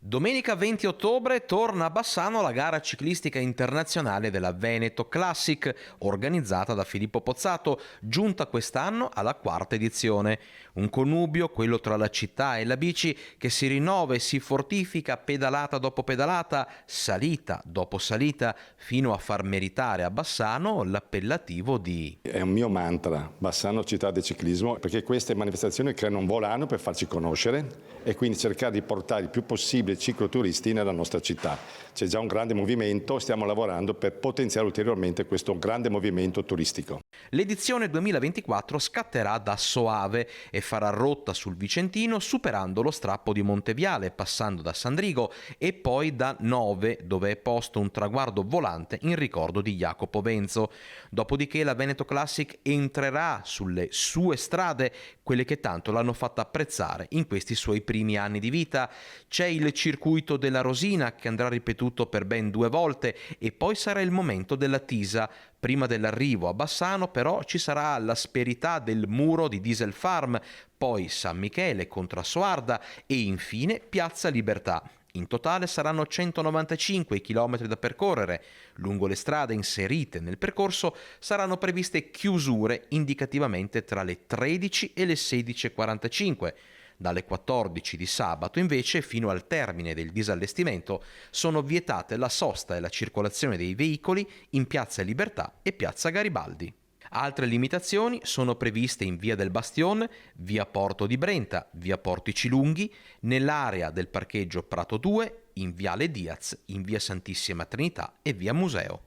Domenica 20 ottobre torna a Bassano la gara ciclistica internazionale della Veneto Classic, organizzata da Filippo Pozzato, giunta quest'anno alla quarta edizione. Un connubio, quello tra la città e la bici, che si rinnova e si fortifica pedalata dopo pedalata, salita dopo salita, fino a far meritare a Bassano l'appellativo di... È un mio mantra, Bassano città del ciclismo, perché queste manifestazioni creano un volano per farci conoscere e quindi cercare di portare il più possibile cicloturisti nella nostra città. C'è già un grande movimento, stiamo lavorando per potenziare ulteriormente questo grande movimento turistico. L'edizione 2024 scatterà da Soave e farà rotta sul Vicentino superando lo strappo di Monteviale, passando da Sandrigo e poi da Nove, dove è posto un traguardo volante in ricordo di Jacopo Benzo. Dopodiché la Veneto Classic entrerà sulle sue strade, quelle che tanto l'hanno fatta apprezzare in questi suoi primi anni di vita. C'è il circuito della Rosina che andrà ripetuto per ben 2 volte e poi sarà il momento della Tisa. Prima dell'arrivo a Bassano però ci sarà l'asperità del muro di Diesel Farm, poi San Michele contro Assoarda e infine Piazza Libertà. In totale saranno 195 chilometri da percorrere. Lungo le strade inserite nel percorso saranno previste chiusure indicativamente tra le 13 e le 16:45. Dalle 14 di sabato invece fino al termine del disallestimento sono vietate la sosta e la circolazione dei veicoli in Piazza Libertà e Piazza Garibaldi. Altre limitazioni sono previste in Via del Bastion, Via Porto di Brenta, Via Portici Lunghi, nell'area del parcheggio Prato 2, in Viale Diaz, in Via Santissima Trinità e Via Museo.